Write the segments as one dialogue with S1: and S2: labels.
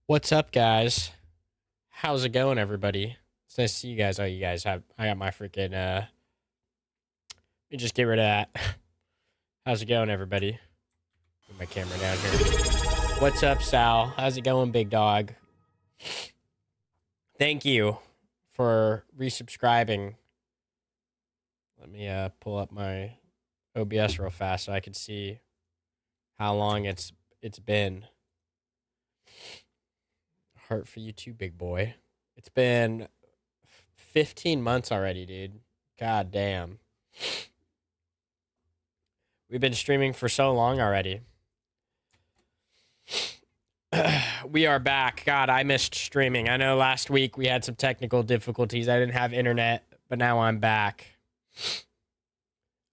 S1: What's up, guys? How's it going, everybody? It's nice to see you guys. Oh, you guys have. I got my freaking. Let me just get rid of that. How's it going, everybody? Put my camera down here. What's up, Sal? How's it going, big dog? Thank you for resubscribing. Let me pull up my OBS real fast so I can see how long it's been. Heart for you too, big boy. It's been 15 months already, dude. God damn. We've been streaming for so long already. We are back. God, I missed streaming. I know last week we had some technical difficulties. I didn't have internet, but now I'm back.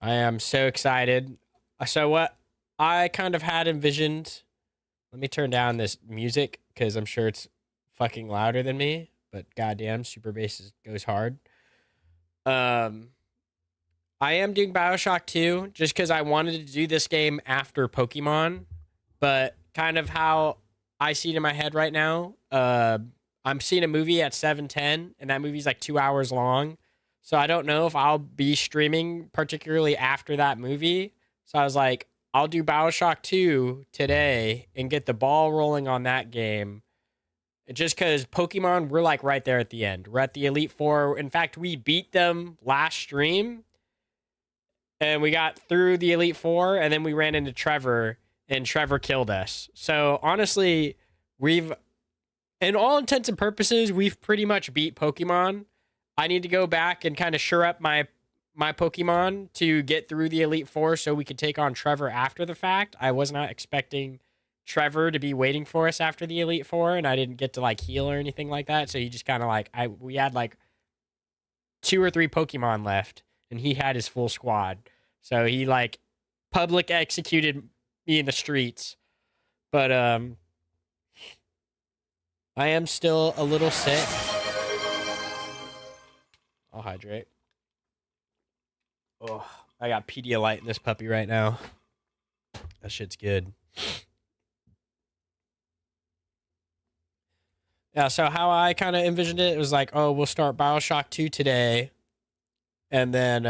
S1: I am so excited. So what I kind of had envisioned, let me turn down this music because I'm sure it's fucking louder than me, but goddamn, super bass goes hard. I am doing Bioshock 2 just because I wanted to do this game after Pokemon, but kind of how I see it in my head right now, I'm seeing a movie at 7:10, and that movie's like 2 hours long, so I don't know if I'll be streaming particularly after that movie. So I was like, I'll do Bioshock 2 today and get the ball rolling on that game. Just because Pokemon, we're like right there at the end. We're at the Elite Four. In fact, we beat them last stream. And we got through the Elite Four. And then we ran into Trevor. And Trevor killed us. So honestly, in all intents and purposes, we've pretty much beat Pokemon. I need to go back and kind of shore up my Pokemon to get through the Elite Four so we could take on Trevor after the fact. I was not expecting Trevor to be waiting for us after the Elite Four, and I didn't get to like heal or anything like that. So he just kind of like we had like 2 or 3 Pokemon left, and he had his full squad. So he like public executed me in the streets. But I am still a little sick. I'll hydrate. Oh, I got Pedialyte in this puppy right now. That shit's good. Yeah, so how I kind of envisioned it was like, oh, we'll start Bioshock 2 today. And then,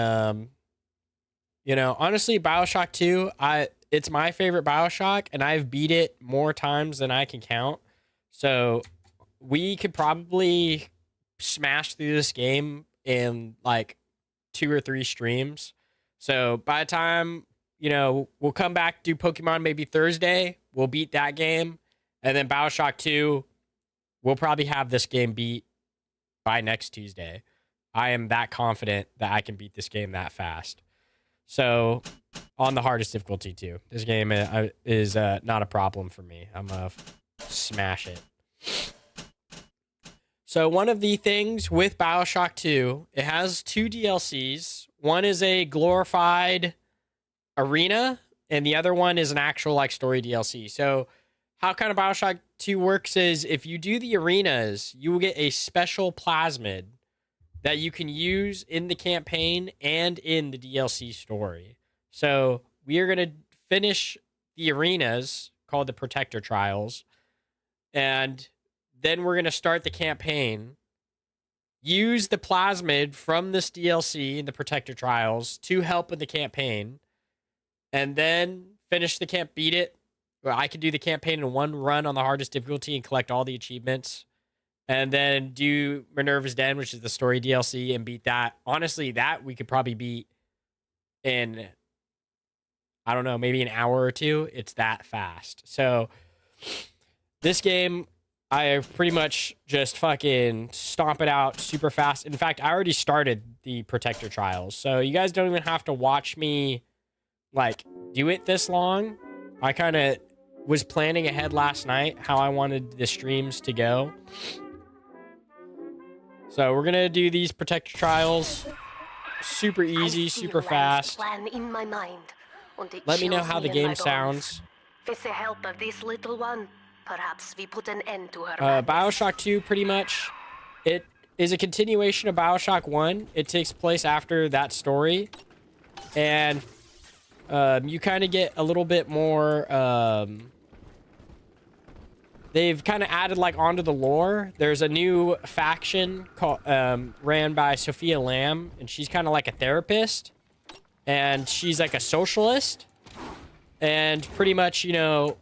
S1: honestly, Bioshock 2, it's my favorite Bioshock, and I've beat it more times than I can count. So we could probably smash through this game in like 2 or 3 streams. So by the time, we'll come back, do Pokemon maybe Thursday, we'll beat that game. And then Bioshock 2, we'll probably have this game beat by next Tuesday. I am that confident that I can beat this game that fast. So, on the hardest difficulty, too. This game is not a problem for me. I'm going to smash it. So, one of the things with Bioshock 2, it has 2 DLCs. One is a glorified arena, and the other one is an actual like story DLC. So, how kind of Bioshock 2 works is if you do the arenas, you will get a special plasmid that you can use in the campaign and in the DLC story. So we are going to finish the arenas called the Protector Trials, and then we're going to start the campaign, use the plasmid from this DLC in the Protector Trials to help in the campaign, and then finish the beat it. I could do the campaign in one run on the hardest difficulty and collect all the achievements. And then do Minerva's Den, which is the story DLC, and beat that. Honestly, that we could probably beat in, I don't know, maybe an hour or 2. It's that fast. So this game, I pretty much just fucking stomp it out super fast. In fact, I already started the Protector Trials. So you guys don't even have to watch me like do it this long. I kind of was planning ahead last night how I wanted the streams to go. So we're going to do these Protector Trials. Super easy, super fast.
S2: In my mind,
S1: Let me know how the game sounds.
S2: With the help of this little one, perhaps we put an end to her
S1: Bioshock 2, pretty much, it is a continuation of Bioshock 1. It takes place after that story. And you kind of get a little bit more they've kind of added like onto the lore. There's a new faction called ran by Sophia Lamb, and she's kind of like a therapist, and she's like a socialist, and pretty much, you know,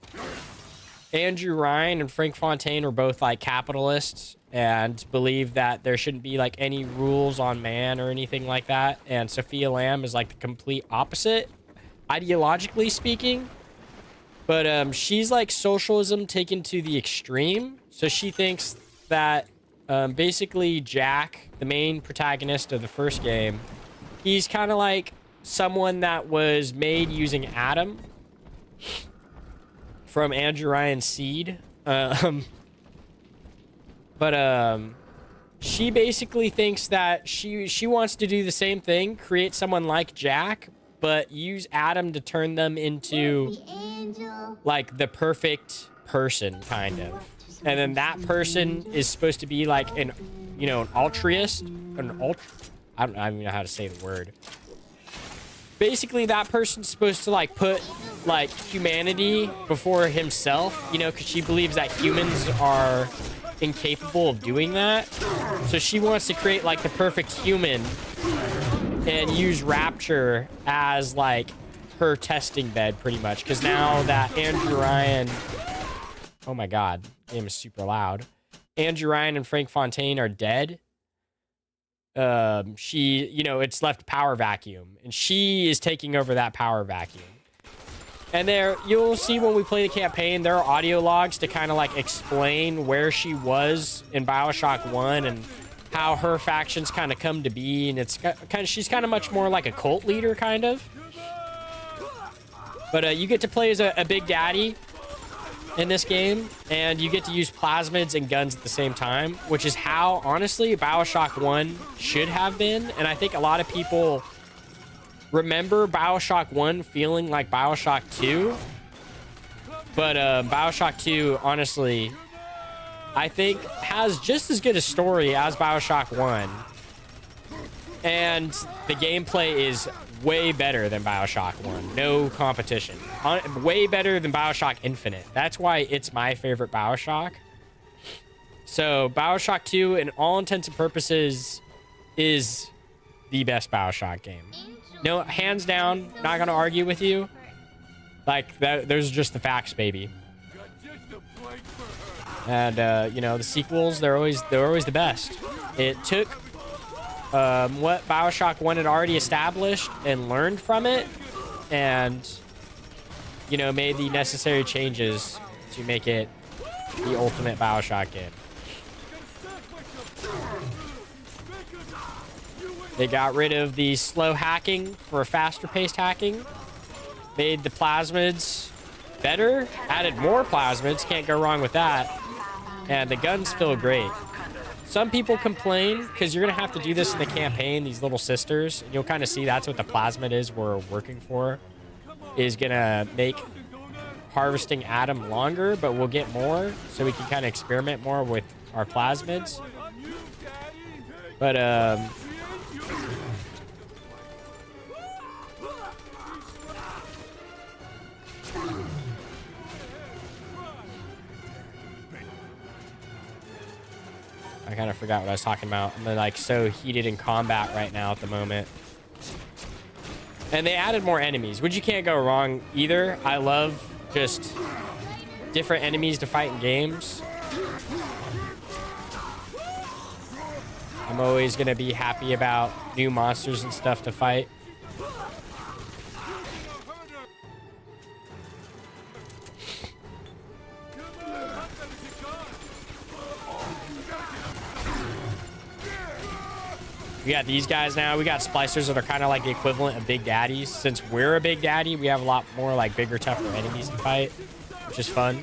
S1: Andrew Ryan and Frank Fontaine are both like capitalists and believe that there shouldn't be like any rules on man or anything like that. And Sophia Lamb is like the complete opposite, ideologically speaking. But she's like socialism taken to the extreme. So she thinks that basically Jack, the main protagonist of the first game, he's kind of like someone that was made using Adam from Andrew Ryan's seed. She basically thinks that she wants to do the same thing, create someone like Jack, but use Adam to turn them into like the perfect person, kind of. And then that person is supposed to be like an, you know, an altruist, I don't even know how to say the word. Basically, that person's supposed to like put like humanity before himself, you know, because she believes that humans are incapable of doing that. So she wants to create like the perfect human and use Rapture as like her testing bed, pretty much. Because now that Andrew Ryan, oh my god, game is super loud. Andrew Ryan and Frank Fontaine are dead. She, you know, it's left power vacuum, and she is taking over that power vacuum. And there, you'll see when we play the campaign, there are audio logs to kind of like explain where she was in Bioshock 1 and how her factions kind of come to be. And it's kind of, she's kind of much more like a cult leader, kind of. But you get to play as a big daddy in this game, and you get to use plasmids and guns at the same time, which is how, honestly, Bioshock 1 should have been. And I think a lot of people remember Bioshock 1 feeling like Bioshock 2. But Bioshock 2, honestly, I think has just as good a story as Bioshock 1. And the gameplay is way better than Bioshock 1. No competition. Way better than Bioshock Infinite. That's why it's my favorite Bioshock. So Bioshock 2, in all intents and purposes, is the best Bioshock game. No, hands down, not gonna argue with you. Like, those are just the facts, baby. And, you know, the sequels, they're always the best. It took what Bioshock 1 had already established and learned from it, and, you know, made the necessary changes to make it the ultimate Bioshock game. They got rid of the slow hacking for faster paced hacking, made the plasmids better, added more plasmids, can't go wrong with that, and the guns feel great. Some people complain because you're going to have to do this in the campaign, these little sisters. You'll kind of see that's what the plasmid is we're working for, is going to make harvesting Adam longer, but we'll get more so we can kind of experiment more with our plasmids. But, I kind of forgot what I was talking about. I'm like so heated in combat right now at the moment. And they added more enemies, which you can't go wrong either. I love just different enemies to fight in games. I'm always going to be happy about new monsters and stuff to fight. We got these guys now. We got splicers that are kind of like the equivalent of big daddies. Since we're a big daddy, we have a lot more like bigger, tougher enemies to fight, which is fun.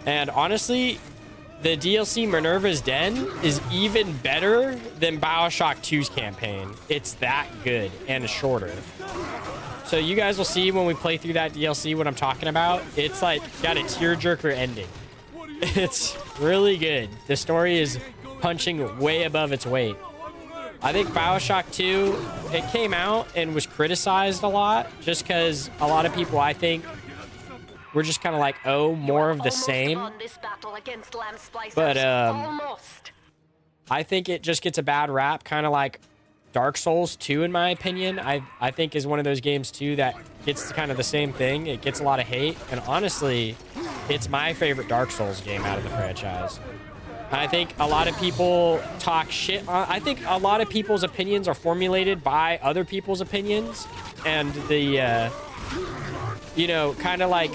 S1: And honestly, the DLC Minerva's Den is even better than Bioshock 2's campaign. It's that good and shorter. So you guys will see when we play through that DLC what I'm talking about. It's like got a tearjerker ending. It's really good. The story is punching way above its weight. I think Bioshock 2, it came out and was criticized a lot just because a lot of people, I think, we're just kind of like, oh, more of the same. But I think it just gets a bad rap, kind of like Dark Souls 2, in my opinion. I think is one of those games too that gets kind of the same thing. It gets a lot of hate, and honestly, it's my favorite Dark Souls game out of the franchise. I think a lot of people talk shit. I think a lot of people's opinions are formulated by other people's opinions, and the you know, kind of like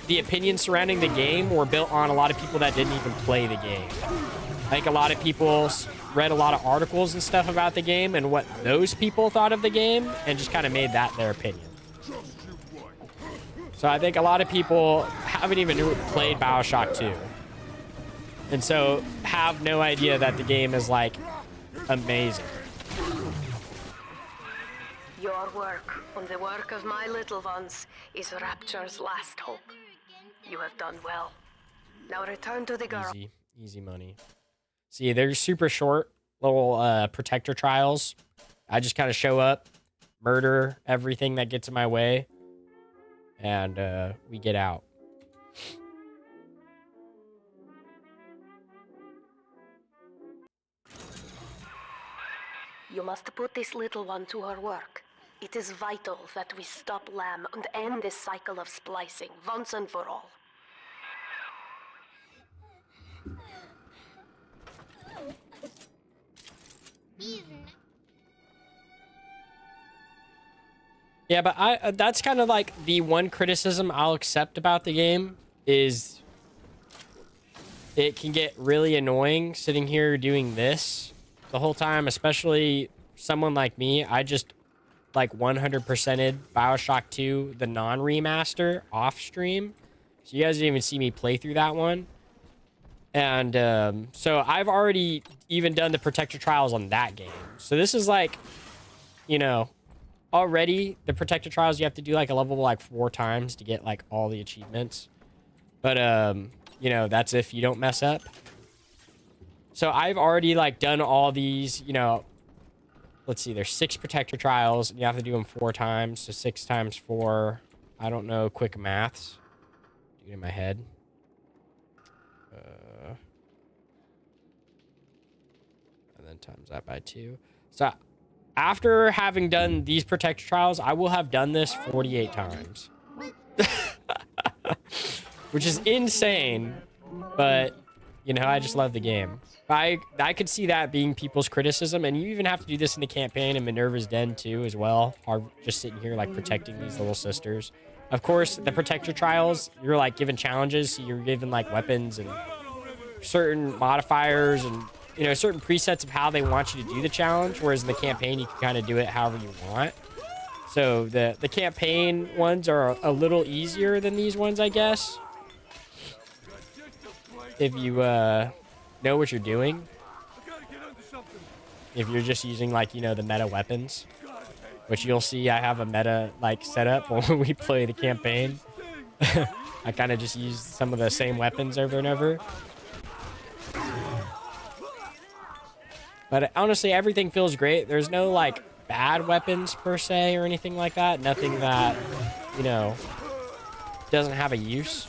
S1: the opinions surrounding the game were built on a lot of people that didn't even play the game. I think a lot of people read a lot of articles and stuff about the game and what those people thought of the game, and just kind of made that their opinion. So I think a lot of people haven't even played Bioshock 2. And so have no idea that the game is like amazing.
S2: Your work and the work of my little ones is Rapture's last hope. You have done well. Now return to the girl.
S1: Easy money. See, they're super short little protector trials. I just kind of show up, murder everything that gets in my way, and we get out.
S2: You must put this little one to her work. It is vital that we stop Lamb and end this cycle of splicing once and for all.
S1: Yeah, but that's kind of like the one criticism I'll accept about the game is it can get really annoying sitting here doing this the whole time, especially someone like me. I just like 100%ed Bioshock 2, the non-remaster, off stream. So you guys didn't even see me play through that one. And so I've already even done the Protector Trials on that game. So this is like, you know, already the Protector Trials, you have to do like a level like 4 times to get like all the achievements. But, you know, that's if you don't mess up. So I've already like done all these, you know, let's see, there's 6 Protector Trials, and you have to do them 4 times. So 6 times 4, I don't know, quick maths. Do it in my head. And then times that by 2. So after having done these Protector Trials, I will have done this 48 times. Which is insane, but, you know, I just love the game. I could see that being people's criticism, and you even have to do this in the campaign in Minerva's Den too as well, or just sitting here like protecting these little sisters. Of course, the Protector Trials, you're like given challenges, so you're given like weapons and certain modifiers and, you know, certain presets of how they want you to do the challenge, whereas in the campaign you can kind of do it however you want. So the campaign ones are a little easier than these ones, I guess, if you know what you're doing. If you're just using like, you know, the meta weapons, which you'll see I have a meta like setup when we play the campaign. I kind of just use some of the same weapons over and over. But honestly, everything feels great. There's no like bad weapons per se or anything like that. Nothing that, you know, doesn't have a use.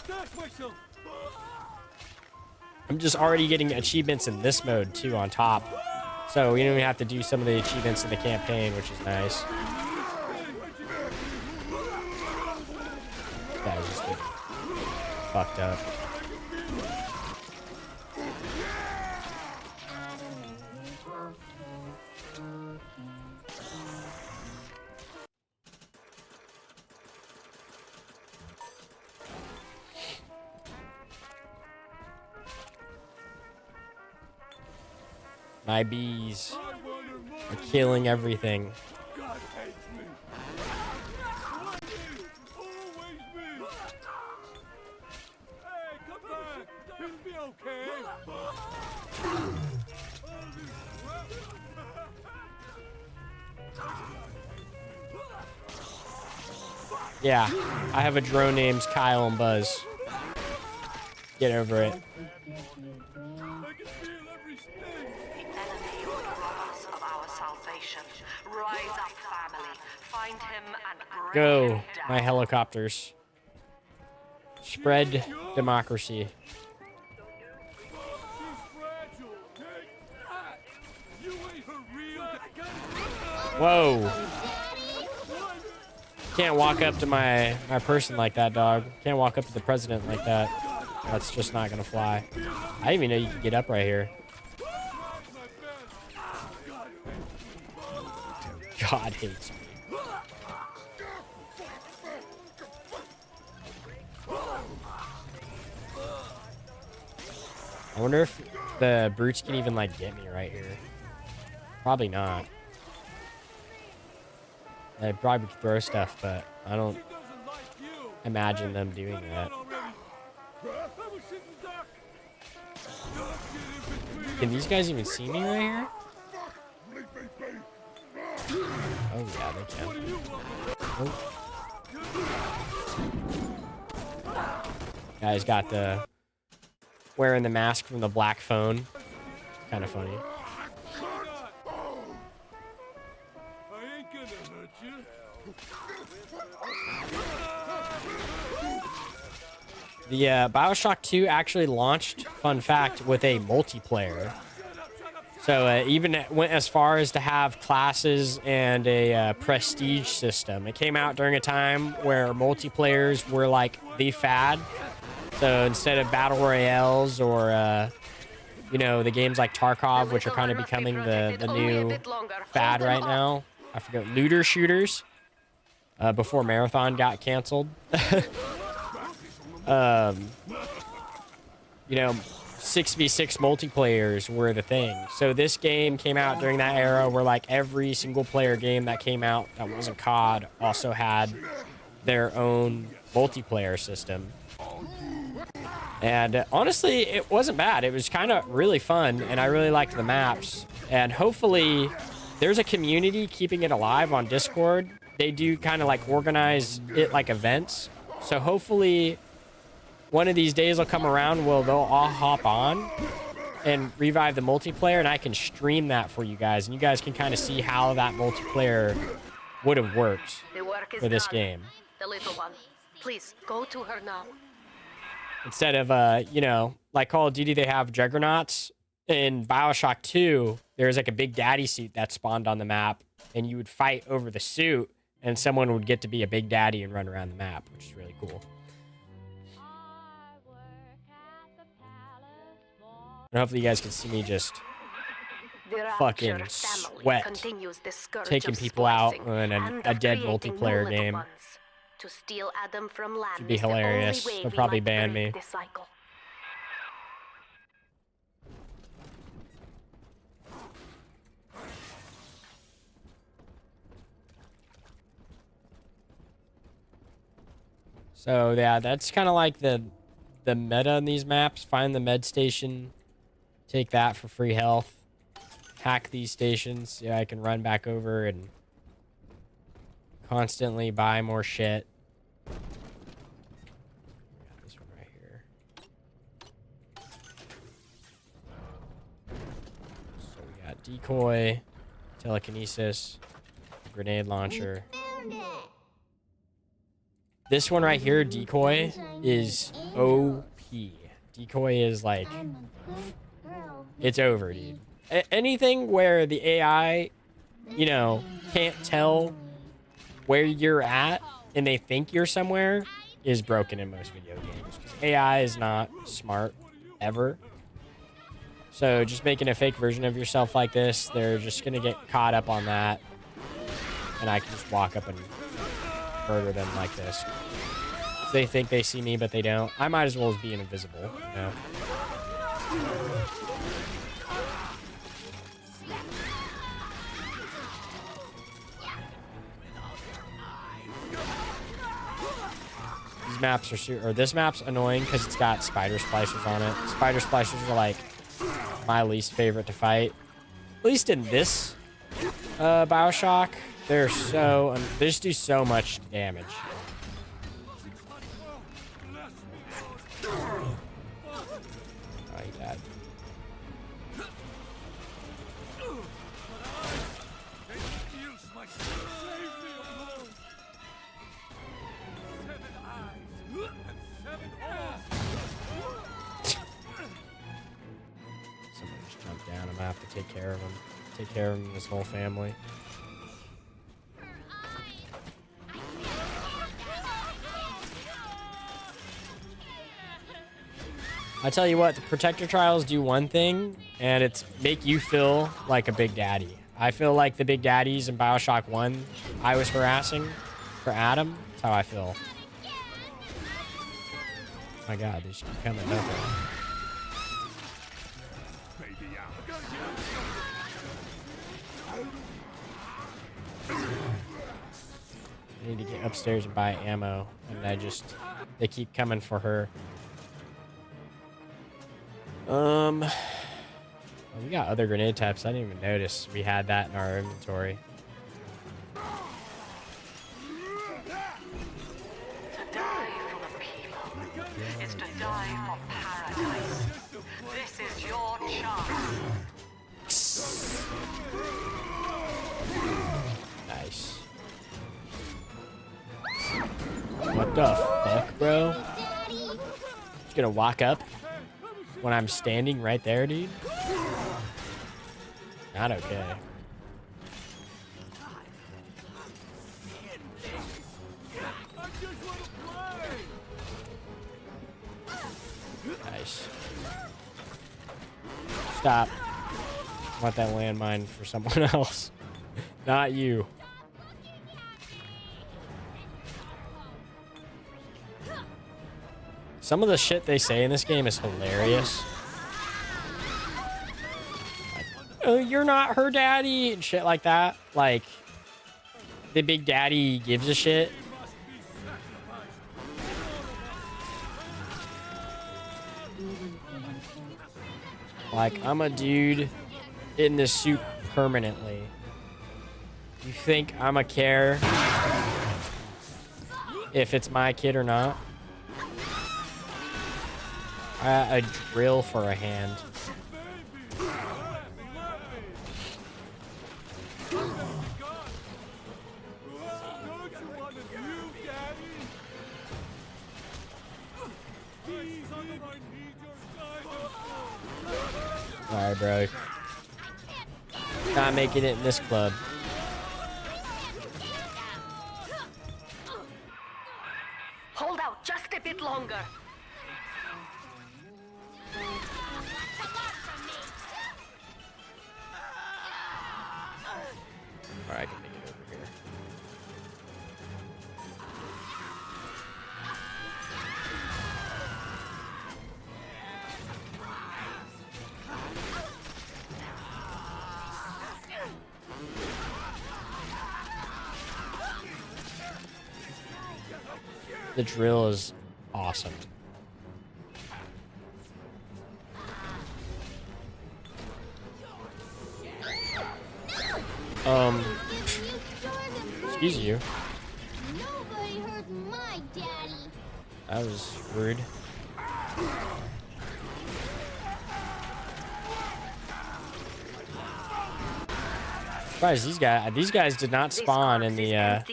S1: I'm just already getting achievements in this mode too on top. So we don't even have to do some of the achievements in the campaign, which is nice. Guys just getting fucked up. My bees are killing everything. Yeah, I have a drone named Kyle and Buzz. Get over it. Go, my helicopters. Spread democracy. Whoa. Can't walk up to my person like that, dog. Can't walk up to the president like that. That's just not gonna fly. I didn't even know you could get up right here. God hates me. I wonder if the brutes can even, like, get me right here. Probably not. They probably could throw stuff, but I don't imagine them doing that. Can these guys even see me right here? Oh, yeah, they can. Oh. Guys got the wearing the mask from the black phone. Kind of funny. The Bioshock 2 actually launched, fun fact, with a multiplayer. So even went as far as to have classes and a prestige system. It came out during a time where multiplayers were like the fad. So instead of battle royales or, you know, the games like Tarkov, which are kind of becoming the new fad right now. I forget, looter shooters. Before Marathon got canceled. You know, 6v6 multiplayers were the thing. So this game came out during that era where like every single player game that came out that wasn't COD also had their own multiplayer system. And honestly, it wasn't bad. It was kind of really fun, and I really liked the maps. And hopefully, there's a community keeping it alive on Discord. They do kind of like organize it like events. So hopefully, one of these days will come around where they'll all hop on and revive the multiplayer, and I can stream that for you guys. And you guys can kind of see how that multiplayer would have worked for this game.
S2: The little one. Please, go to her now.
S1: Instead of, you know, like Call of Duty, they have juggernauts. In Bioshock 2, there's like a big daddy suit that spawned on the map, and you would fight over the suit, and someone would get to be a big daddy and run around the map, which is really cool. And hopefully you guys can see me just fucking sweat, taking people out in a dead multiplayer game.
S2: To steal Adam from land
S1: should be hilarious. They'll probably ban me. So yeah, that's kind of like the meta in these maps. Find the med station, take that for free health, hack these stations. Yeah, I can run back over and constantly buy more shit. Got this one right here. So we got decoy, telekinesis, grenade launcher. This one right here, decoy, is OP. Decoy is like, it's over, dude. Anything where the AI, you know, can't tell where you're at and they think you're somewhere is broken in most video games. AI is not smart ever. So just making a fake version of yourself like this, they're just going to get caught up on that. And I can just walk up and murder them like this. So they think they see me, but they don't. I might as well as be invisible, you know? These maps are, or this map's annoying because it's got spider splicers on it. Spider splicers are like my least favorite to fight. At least in this Bioshock, they're so, they just do so much damage. Oh, he died. take care of him. Take care of him and his whole family. I tell you what, the protector trials do one thing, and it's make you feel like a big daddy. I feel like the big daddies in Bioshock 1 I was harassing for Adam. That's how I feel. My God, they just keep coming, don't they? I need to get upstairs and buy ammo, and they keep coming for her. Well, we got other grenade types. I didn't even notice we had that in our inventory.
S2: To die for the people is to die for paradise. This is your chance.
S1: Nice. What the fuck, bro? Just gonna walk up when I'm standing right there, dude? Not okay. Nice. Stop. I want that landmine for someone else. Not you. Some of the shit they say in this game is hilarious. Like, oh, you're not her daddy and shit like that. Like, the big daddy gives a shit. Like, I'm a dude in this suit permanently. You think I'ma care if it's my kid or not? A drill for a hand. Alright, bro. Not making it in this club.
S2: Hold out just a bit longer.
S1: Alright, I can make it over here. The drill is awesome. Excuse you.
S3: Nobody hurt my daddy.
S1: That was rude. Surprised these guys did not spawn in the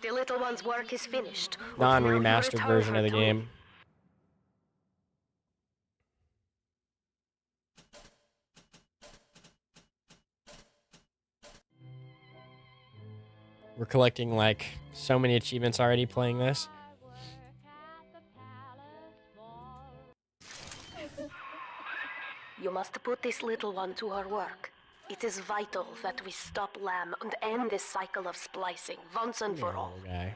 S2: The little one's work is finished.
S1: non-remastered version of the game. We're collecting like so many achievements already playing this.
S2: You must put this little one to her work. It is vital that we stop Lamb and end this cycle of splicing once and for all.
S1: Guy.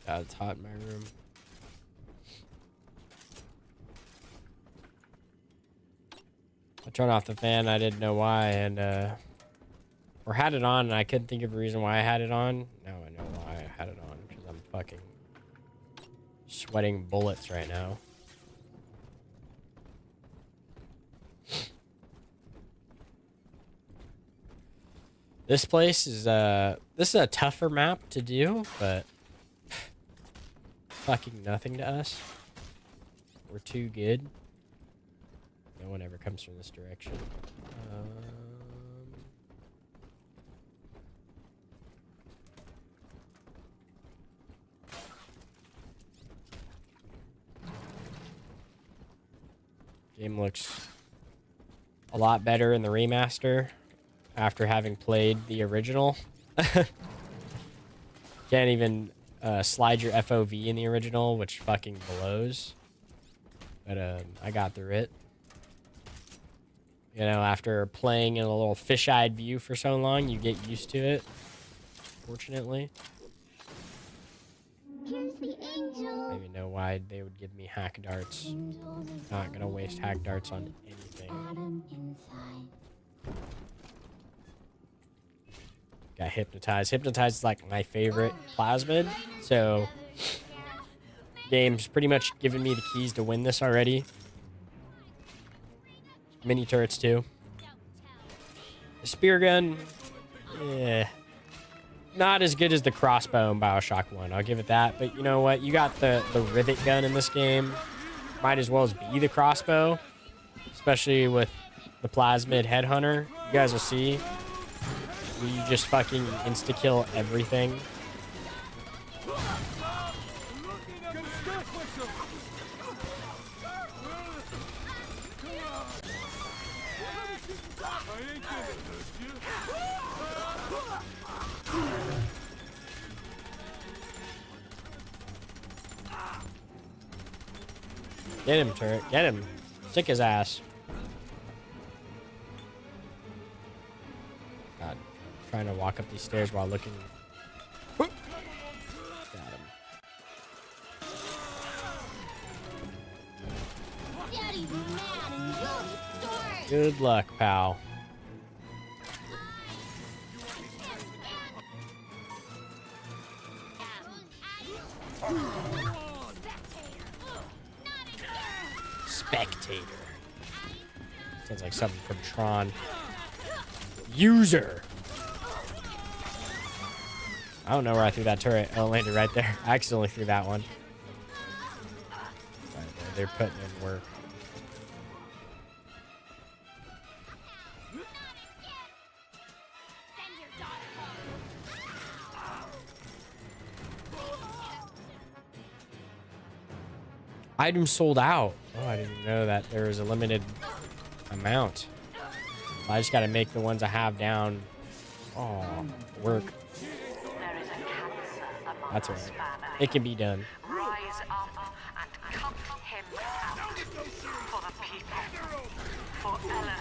S1: God, it's hot in my room. I turned off the fan. I didn't know why, and or had it on, and I couldn't think of a reason why I had it on. Now I know why I had it on, because I'm fucking sweating bullets right now. This place is this is a tougher map to do, but fucking nothing to us. We're too good. No one ever comes from this direction. Game looks a lot better in the remaster after having played the original. Can't even slide your FOV in the original, which fucking blows. But I got through it. You know, after playing in a little fish-eyed view for so long, you get used to it. Fortunately.
S3: Here's the
S1: I
S3: angel.
S1: don't even know why they would give me hack darts. Not gonna waste hack darts on anything.
S3: Adam inside.
S1: Got hypnotized. Hypnotized is like my favorite plasmid. So, game's pretty much given me the keys to win this already. Mini turrets too. The spear gun, yeah, not as good as the crossbow in Bioshock 1. I'll give it that. But you know what? You got the rivet gun in this game. Might as well as be the crossbow, especially with the plasmid headhunter. You guys will see. You just fucking insta-kill everything. Get him, turret. Get him. Stick his ass. God. Trying to walk up these stairs while looking. Got him.
S3: Daddy's mad and you'll restore it.
S1: Good luck, pal. Spectator. Sounds like something from Tron. User. I don't know where I threw that turret. Oh, it landed right there. I accidentally threw that one. Right there. They're putting in work. Items sold out. Oh, I didn't know that there was a limited amount. I just got to make the ones I have down. Oh, work.
S4: There is a cancer among
S1: That's
S4: the
S1: all right.
S4: Spanish.
S1: It can be done.
S4: Rise up and cut him out for the people, for Eleanor.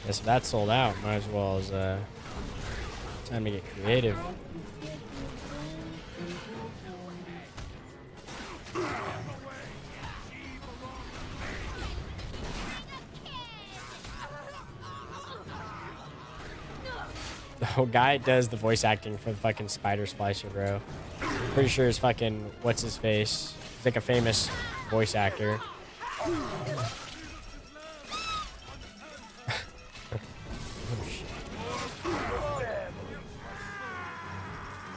S1: Guess if that's sold out, might as well as time to get creative. The whole guy does the voice acting for the fucking Spider Splicer, bro. Pretty sure it's fucking what's his face. He's like a famous voice actor.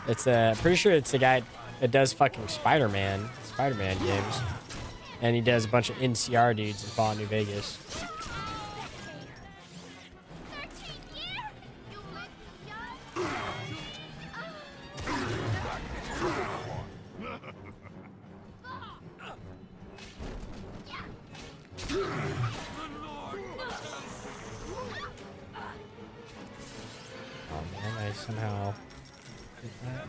S1: It's pretty sure it's the guy that does fucking Spider-Man games. And he does a bunch of NCR dudes in Fallout New Vegas. Oh man, I somehow did that.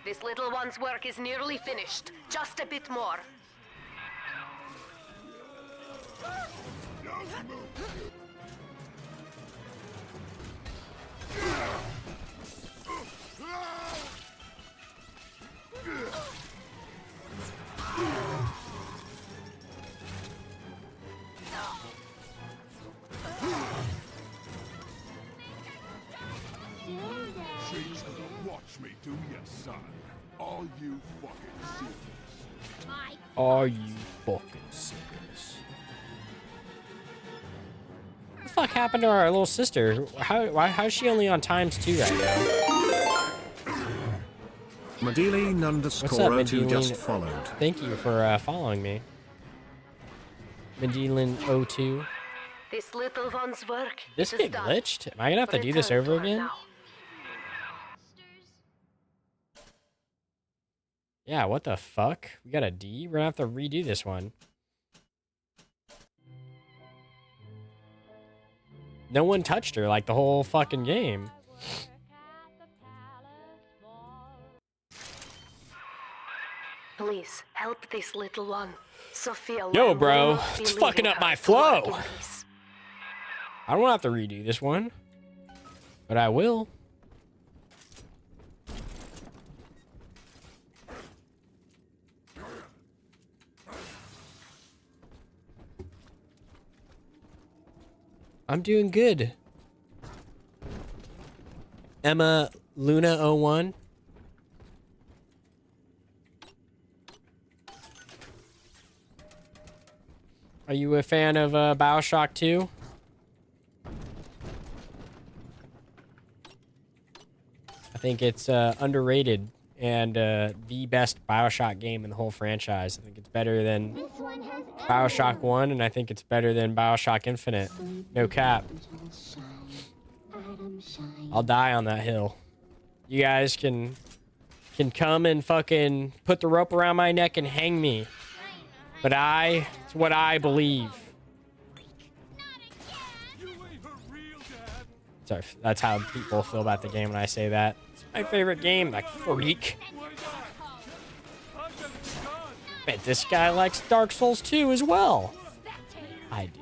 S2: This little one's work is nearly finished. Just a bit more.
S3: Soon, Dad.
S5: Watch me do ya, son. Are you fucking serious?
S3: My
S1: Are you fucking serious? fuck happened to our little sister? How's she only on ×2 right now?
S6: Medeline
S1: What's up,
S6: _02
S1: Medeline?
S6: just followed.
S1: Thank you for following me. Medeline02.
S2: This little one's work
S1: This
S2: is
S1: get
S2: done.
S1: glitched? Am I gonna have to do this
S2: Return
S1: over
S2: to her
S1: again?
S2: now.
S1: Yeah, what the fuck? We got a D? We're gonna have to redo this one. No one touched her like the whole fucking game.
S2: Please help this little one. Sophia.
S1: Yo,
S2: Lamb
S1: bro,
S2: will not be
S1: it's
S2: leaving
S1: fucking up
S2: her
S1: my
S2: to work
S1: flow.
S2: in peace.
S1: I don't have to redo this one, but I will. I'm doing good. Emma Luna 01. Are you a fan of Bioshock 2? I think it's underrated and the best Bioshock game in the whole franchise. I think it's better than
S3: This one has
S1: Bioshock 1, and I think it's better than Bioshock Infinite. No cap. I'll die on that hill. You guys can come and fucking put the rope around my neck and hang me. But it's what I believe. Sorry, that's how people feel about the game when I say that. It's my favorite game, like freak. Bet this guy likes Dark Souls 2 as well. I do.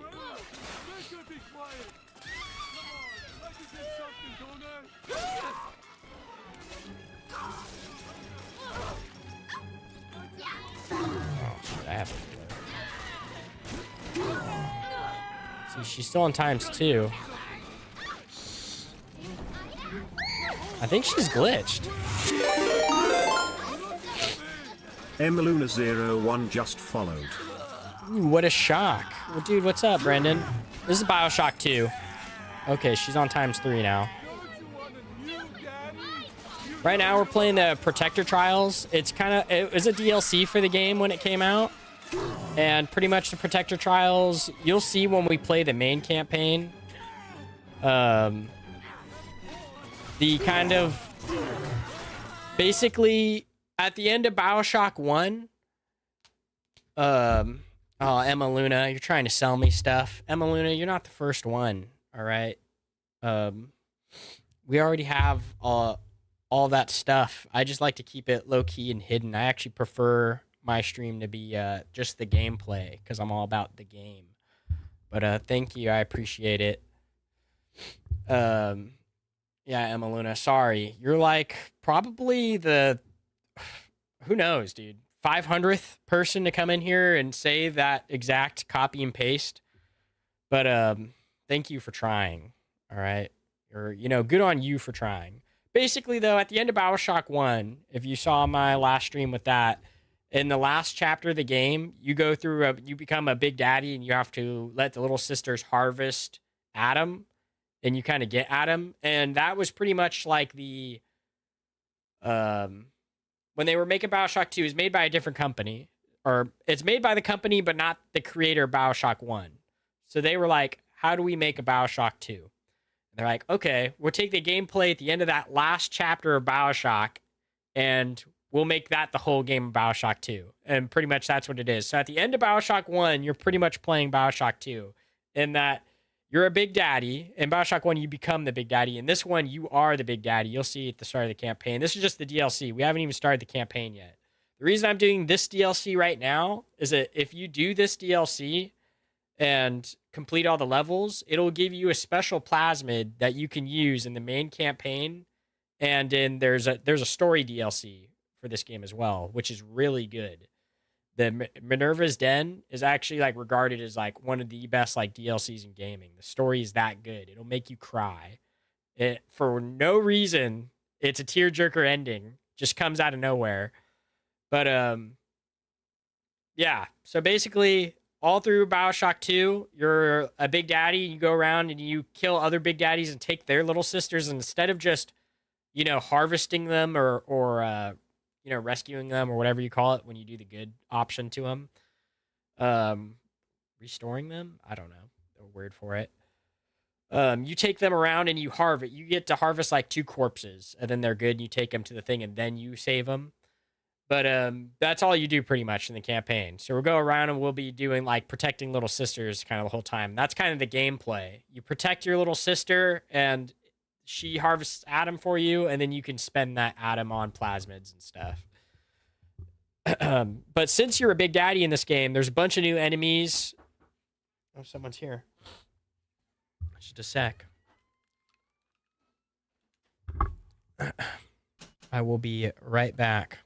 S1: I have to. See, she's still on ×2. I think she's glitched.
S6: Emmaluna01 just followed.
S1: Ooh, what a shock. Well, dude, what's up, Brendan? This is Bioshock 2. Okay, she's on ×3 now. Right now, we're playing the Protector Trials. It was a DLC for the game when it came out. And pretty much the Protector Trials, you'll see when we play the main campaign. The kind of... Basically, at the end of Bioshock 1... oh, Emma Luna, you're trying to sell me stuff. Emma Luna, you're not the first one, all right? We already have all that stuff. I just like to keep it low-key and hidden. I actually prefer my stream to be just the gameplay because I'm all about the game. But thank you. I appreciate it. Yeah, Emma Luna, sorry. You're like probably the... Who knows, dude? 500th person to come in here and say that exact copy and paste. But thank you for trying, all right? Or, good on you for trying. Basically, though, at the end of Bioshock 1, if you saw my last stream with that, in the last chapter of the game, you go through, you become a big daddy, and you have to let the little sisters harvest Adam, and you kind of get Adam. And that was pretty much like the... when they were making Bioshock 2, it was made by a different company. Or it's made by the company, but not the creator of Bioshock 1. So they were like, how do we make a Bioshock 2? And they're like, okay, we'll take the gameplay at the end of that last chapter of Bioshock, and we'll make that the whole game of Bioshock 2. And pretty much that's what it is. So at the end of Bioshock 1, you're pretty much playing Bioshock 2. In that you're a big daddy. In Bioshock 1, you become the big daddy. In this one, you are the big daddy. You'll see at the start of the campaign. This is just the DLC. We haven't even started the campaign yet. The reason I'm doing this DLC right now is that if you do this DLC and complete all the levels, it'll give you a special plasmid that you can use in the main campaign. And then there's a story DLC for this game as well, which is really good. The Minerva's Den is actually like regarded as like one of the best like DLCs in gaming. The story is that good. It'll make you cry. It for no reason. It's a tearjerker ending. Just comes out of nowhere. But yeah. So basically, all through Bioshock 2, you're a big daddy. You go around and you kill other big daddies and take their little sisters. And instead of just, harvesting them or rescuing them or whatever you call it when you do the good option to them, restoring them. I don't know the word for it. You take them around and you harvest. You get to harvest like 2 corpses, and then they're good. And you take them to the thing, and then you save them. But that's all you do pretty much in the campaign. So we'll go around and we'll be doing like protecting little sisters kind of the whole time. That's kind of the gameplay. You protect your little sister, and she harvests Adam for you, and then you can spend that Adam on plasmids and stuff. But since you're a big daddy in this game, there's a bunch of new enemies. Oh, someone's here. Just a sec. I will be right back.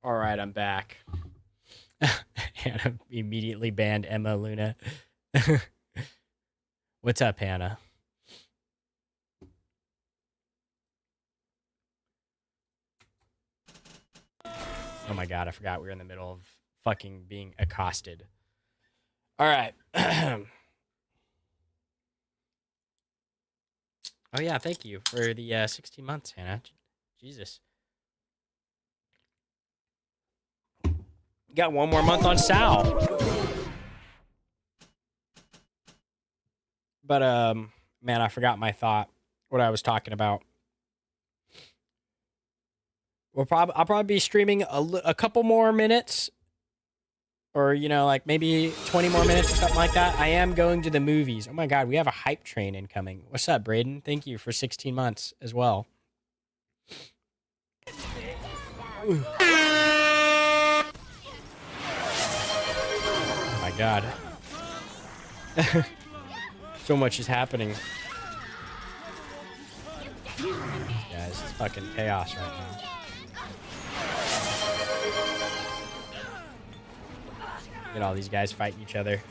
S1: All right, I'm back. Hannah immediately banned Emma Luna. What's up, Hannah? Oh my god, I forgot we were in the middle of fucking being accosted. All right. Oh yeah, thank you for the 16 months, Hannah. Jesus. Got one more month on Sal. But man, I forgot my thought. What I was talking about. I'll probably be streaming a couple more minutes, or like maybe 20 more minutes or something like that. I am going to the movies. Oh my god, we have a hype train incoming. What's up, Braden? Thank you for 16 months as well. Oh my god. So much is happening. Guys, it's fucking chaos right now. Get all these guys fighting each other.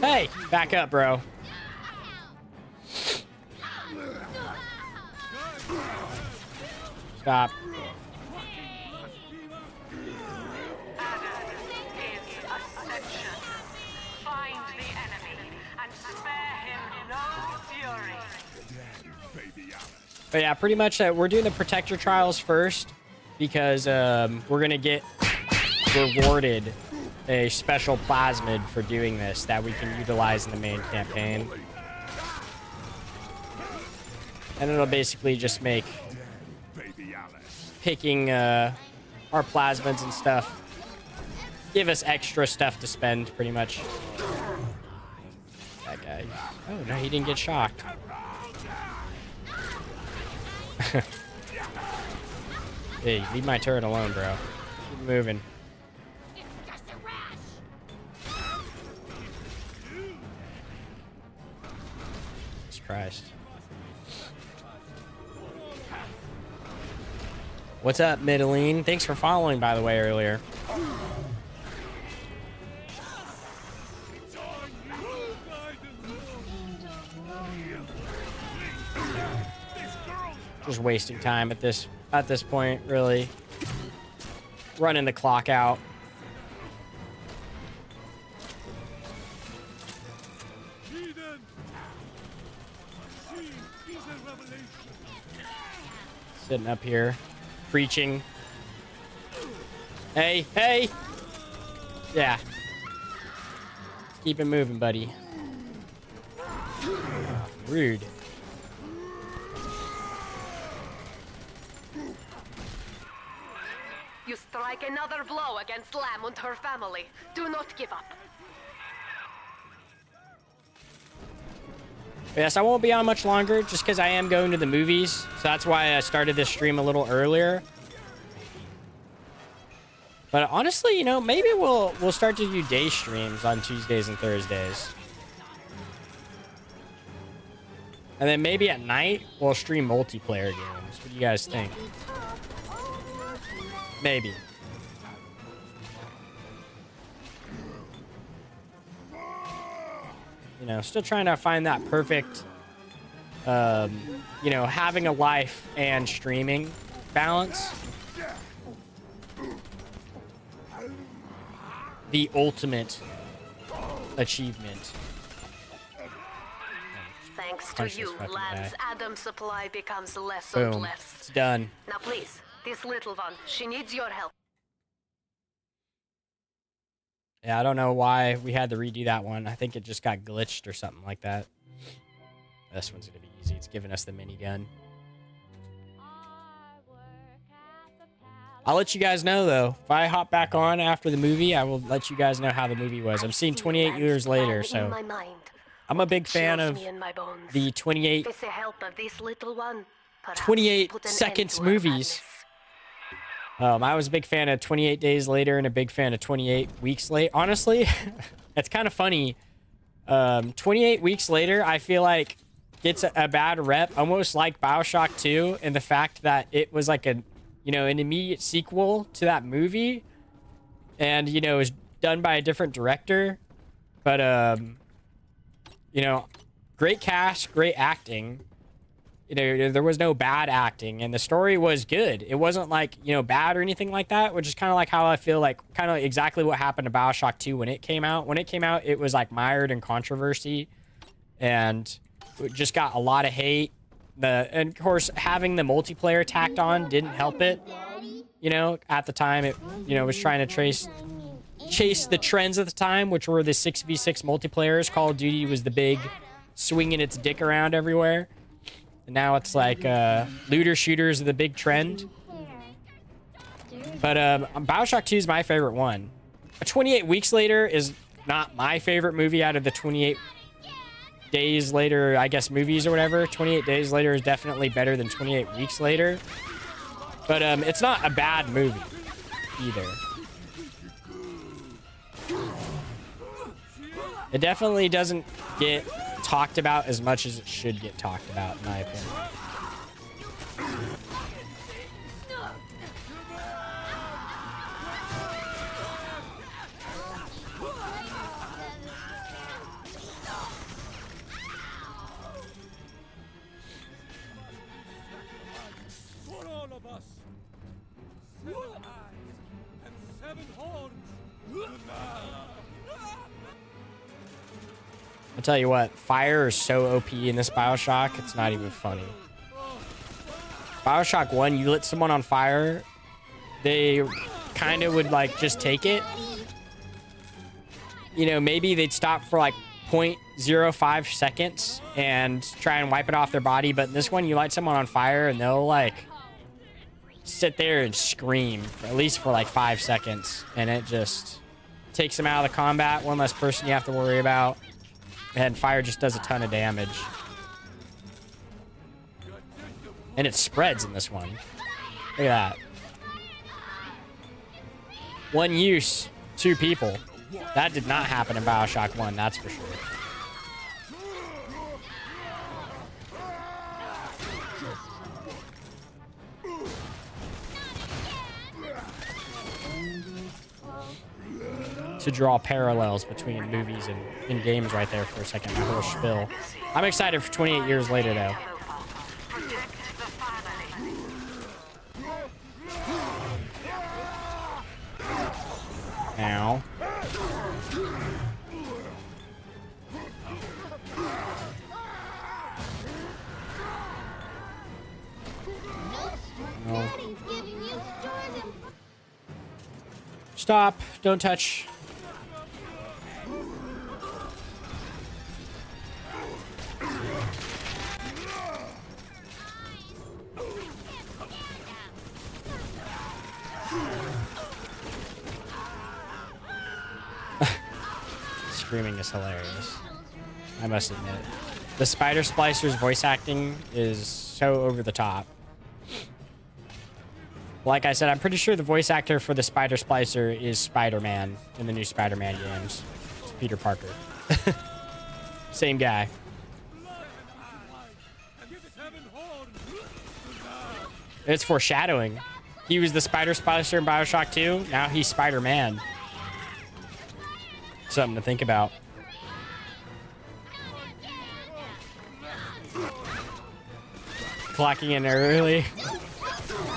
S1: Hey, back up, bro. Stop.
S4: Find the enemy and spare him no fury.
S5: Baby Alice.
S1: But yeah, pretty much we're doing the protector trials first because we're gonna get rewarded a special plasmid for doing this that we can utilize in the main campaign. And it'll basically just make
S5: Baby Alice.
S1: picking our plasmids and stuff give us extra stuff to spend, pretty much. That guy. Oh, no, he didn't get shocked. Hey, leave my turret alone, bro. Keep moving. Jesus Christ. What's up, Middling? Thanks for following, by the way, earlier. Just wasting time at this point, really. Running the clock out. Sitting up here, preaching. Hey, hey! Yeah. Keep it moving, buddy. Rude.
S2: You strike another blow against Lamb and her family. Do not give up.
S1: Yes, I won't be on much longer just because I am going to the movies. So that's why I started this stream a little earlier. But honestly, you know, maybe we'll start to do day streams on Tuesdays and Thursdays. And then maybe at night we'll stream multiplayer games. What do you guys think? Maybe. You know, still trying to find that perfect, you know, having a life and streaming balance. The ultimate achievement.
S2: Thanks to
S1: Punch this
S2: you,
S1: fucking
S2: Lamb's
S1: guy.
S2: Adam supply becomes less and
S1: Boom.
S2: less.
S1: It's done.
S2: Now please, this little one, she needs your help.
S1: Yeah, I don't know why we had to redo that one. I think it just got glitched or something like that. This one's gonna be easy. It's giving us the minigun. I'll let you guys know, though. If I hop back on after the movie, I will let you guys know how the movie was. I'm seeing 28 years later, so I'm a big fan of the 28
S2: With the help of this little one, perhaps
S1: 28
S2: put an end
S1: seconds
S2: to her
S1: movies.
S2: madness.
S1: I was a big fan of 28 Days Later and a big fan of 28 Weeks Late. Honestly, it's kind of funny. 28 Weeks Later, I feel like gets a bad rep, almost like Bioshock 2, and the fact that it was like an immediate sequel to that movie, and it was done by a different director, but great cast, great acting. There was no bad acting, and the story was good. It wasn't like, bad or anything like that, which is kind of like how I feel like kind of exactly what happened to Bioshock 2 when it came out. When it came out, it was like mired in controversy, and it just got a lot of hate. And of course, having the multiplayer tacked on didn't help it. At the time, it, was trying to chase the trends at the time, which were the 6v6 multiplayers. Call of Duty was the big swinging its dick around everywhere. And now it's like looter shooters are the big trend. But Bioshock 2 is my favorite one. 28 Weeks Later is not my favorite movie out of the 28 days later, I guess, movies or whatever. 28 days later is definitely better than 28 weeks later. But it's not a bad movie either. It definitely doesn't get talked about as much as it should get talked about, in my opinion.
S5: For all of us. 7 eyes and 7 horns.
S1: I'll tell you what, fire is so OP in this Bioshock, it's not even funny. Bioshock 1, you lit someone on fire, they kind of would like just take it. You know, maybe they'd stop for like 0.05 seconds and try and wipe it off their body, but in this one, you light someone on fire and they'll like sit there and scream, at least for like 5 seconds, and it just takes them out of the combat. One less person you have to worry about. And fire just does a ton of damage. And it spreads in this one. Look at that. One use, 2 people. That did not happen in Bioshock 1, that's for sure. To draw parallels between movies and games right there for a second. My whole spiel. I'm excited for 28 years later, though.
S4: Protect the family.
S1: Ow.
S3: Daddy's giving you stores and
S1: Stop. Don't touch. Screaming is hilarious. I must admit. The Spider Splicer's voice acting is so over the top. Like I said, I'm pretty sure the voice actor for the Spider Splicer is Spider-Man in the new Spider-Man games. It's Peter Parker. Same guy. It's foreshadowing. He was the Spider Splicer in Bioshock 2. Now he's Spider-Man. Something to think about. Clocking in early.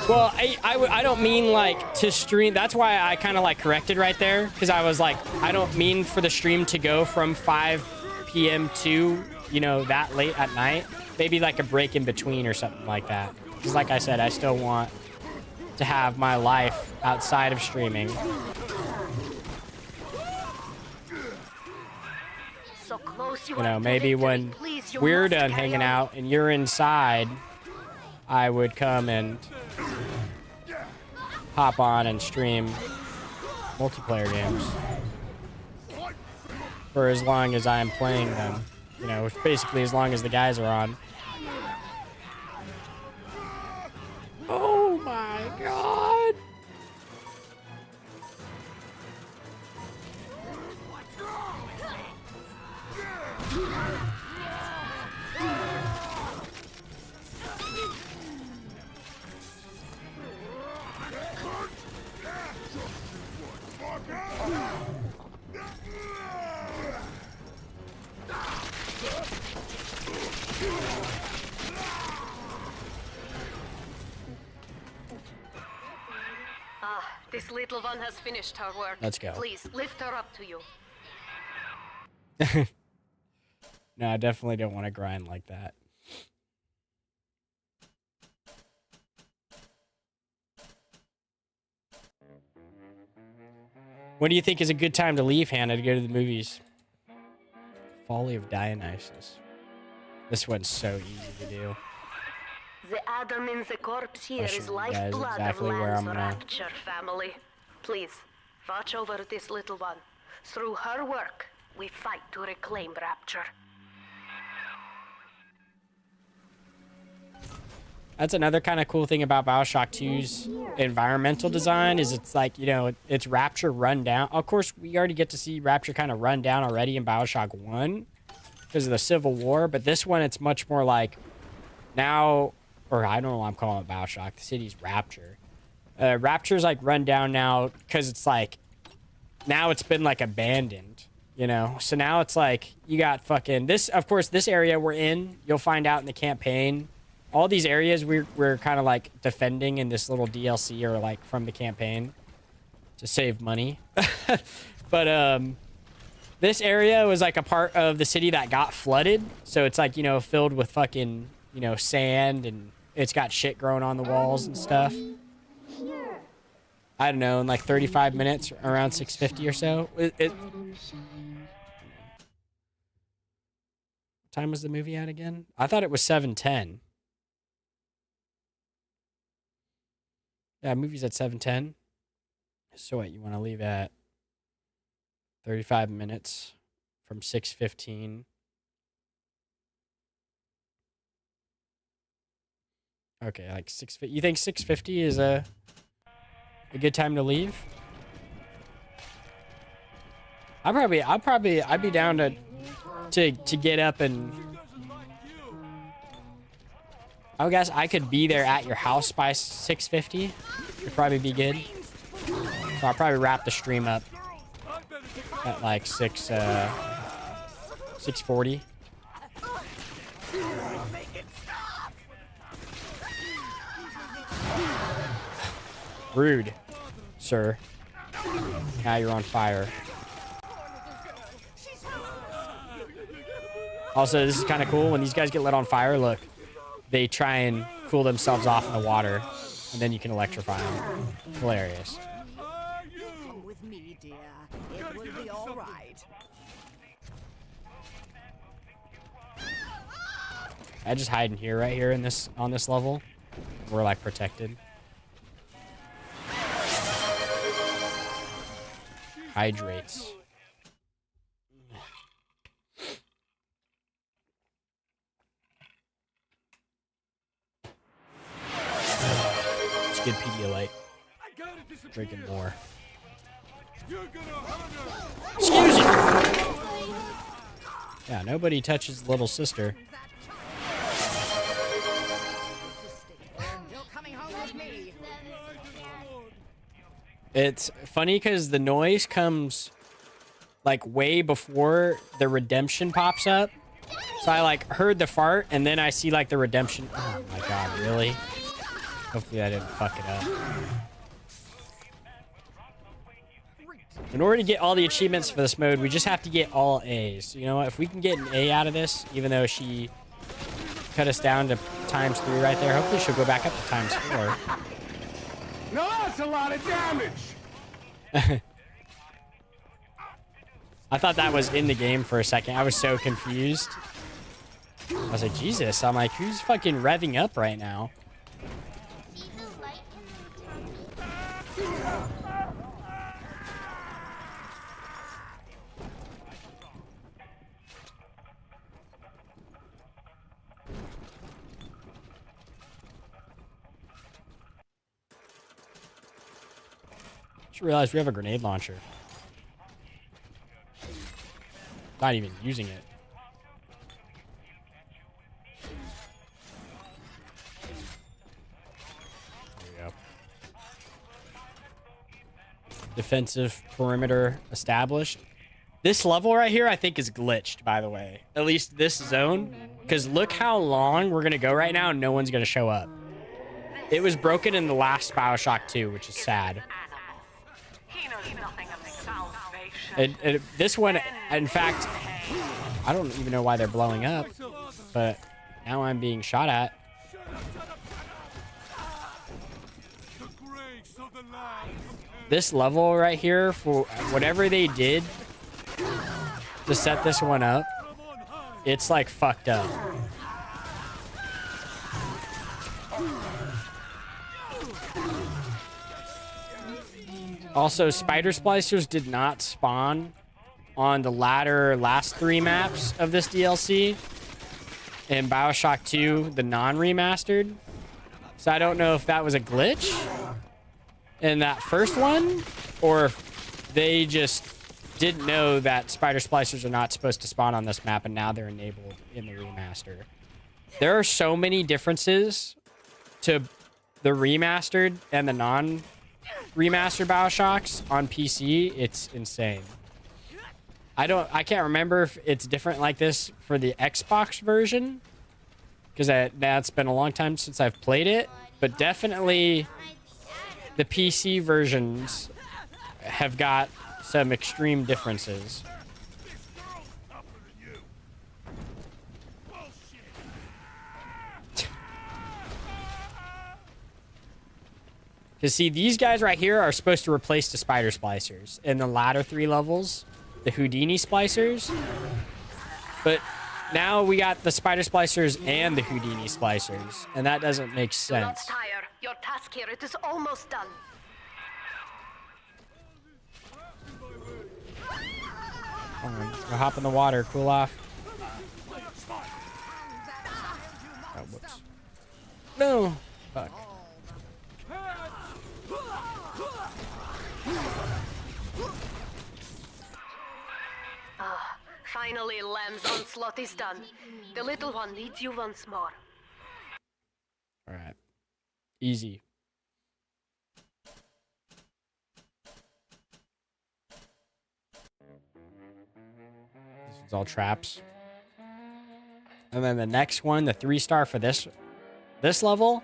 S1: Well, I don't mean like to stream. That's why I kind of like corrected right there. Because I was like, I don't mean for the stream to go from 5 p.m. to, you know, that late at night. Maybe like a break in between or something like that. Because like I said, I still want to have my life outside of streaming.
S2: So close you
S1: You know,
S2: are to
S1: maybe
S2: victory.
S1: when
S2: Please, you
S1: we're
S2: must
S1: done
S2: carry
S1: hanging
S2: on.
S1: out and you're inside, I would come and hop on and stream multiplayer games for as long as I'm playing them. You know, basically as long as the guys are on. Oh my god!
S2: Ah, this little one has finished her work.
S1: Let's go.
S2: Please, lift her up to you.
S1: No, I definitely don't want to grind like that. When do you think is a good time to leave, Hannah, to go to the movies? Folly of Dionysus. This one's so easy to do.
S2: The Adam in the corpse here
S1: I'll
S2: is
S1: show you guys
S2: lifeblood
S1: exactly
S2: of
S1: where
S2: Lan's
S1: I'm gonna-
S2: rapture family. Please, watch over this little one. Through her work, we fight to reclaim Rapture.
S1: That's another kind of cool thing about Bioshock 2's environmental design is it's like, you know, it's Rapture run down. Of course, we already get to see Rapture kind of run down already in Bioshock 1 because of the Civil War. But this one, it's much more like now, or I don't know why I'm calling it Bioshock. The city's Rapture. Rapture's like run down now because it's like, now it's been like abandoned, you know? So now it's like, you got fucking this, of course, this area we're in, you'll find out in the campaign. All these areas we're kind of like defending in this little DLC or like from the campaign to save money. But this area was like a part of the city that got flooded. So it's like, you know, filled with fucking, you know, sand, and it's got shit growing on the walls and stuff. I don't know, in like 35 minutes, around 6:50 or so. What time was the movie at again? I thought it was 7:10. Yeah, movie's at 7:10. So what, you want to leave at 35 minutes from 6:15? Okay, like 6:50. You think 6:50 is a good time to leave? I'd be down to get up and I guess I could be there at your house by 6:50. Would probably be good. So I'll probably wrap the stream up at like 6:40. Rude, sir. Now you're on fire. Also, this is kind of cool. When these guys get lit on fire, look. They try and cool themselves off in the water, and then you can electrify them. Hilarious.
S3: Come with me, dear. It will be all right.
S1: I just hide in here, right here in this, on this level. We're like protected. Hydrates. It's good Pedialyte. Drinking more. Excuse you. Yeah, nobody touches little sister.
S3: You're coming home with me.
S1: It's funny because the noise comes like way before the redemption pops up. So I like heard the fart and then I see like the redemption. Oh my god, really? Hopefully I didn't fuck it up. In order to get all the achievements for this mode, we just have to get all A's. You know what? If we can get an A out of this, even though she cut us down to ×3 right there, hopefully she'll go back up to ×4.
S5: No, that's a lot of damage.
S1: I thought that was in the game for a second. I was so confused. I was like, Jesus. I'm like, who's fucking revving up right now? Just realized we have a grenade launcher. Not even using it. There we go. Defensive perimeter established. This level right here, I think, is glitched, by the way. At least this zone. Because look how long we're going to go right now and no one's going to show up. It was broken in the last Bioshock 2, which is sad.
S4: He knows nothing of salvation.
S1: And this one, in fact, I don't even know why they're blowing up, but now I'm being shot at. This level right here, for whatever they did to set this one up, it's like fucked up. Also, spider splicers did not spawn on the latter last 3 maps of this DLC. In Bioshock 2, the non-remastered. So I don't know if that was a glitch in that first one, or if they just didn't know that spider splicers are not supposed to spawn on this map, and now they're enabled in the remaster. There are so many differences to the remastered and the non-remastered Bioshocks on PC. It's insane. I can't remember if it's different like this for the Xbox version, because that's been a long time since I've played it, but definitely the PC versions have got some extreme differences. Because see, these guys right here are supposed to replace the spider splicers in the latter 3 levels, the Houdini splicers. But now we got the spider splicers and the Houdini splicers, and that doesn't make
S2: Do not
S1: sense.
S2: tire. Your task here, it is almost done.
S1: Hold on, go hop in the water, cool off. Oh, whoops. No. Fuck.
S2: Finally, Lamb's onslaught is done. The little one needs you once more.
S1: All right. Easy. This is all traps. And then the next one, the 3-star for this level,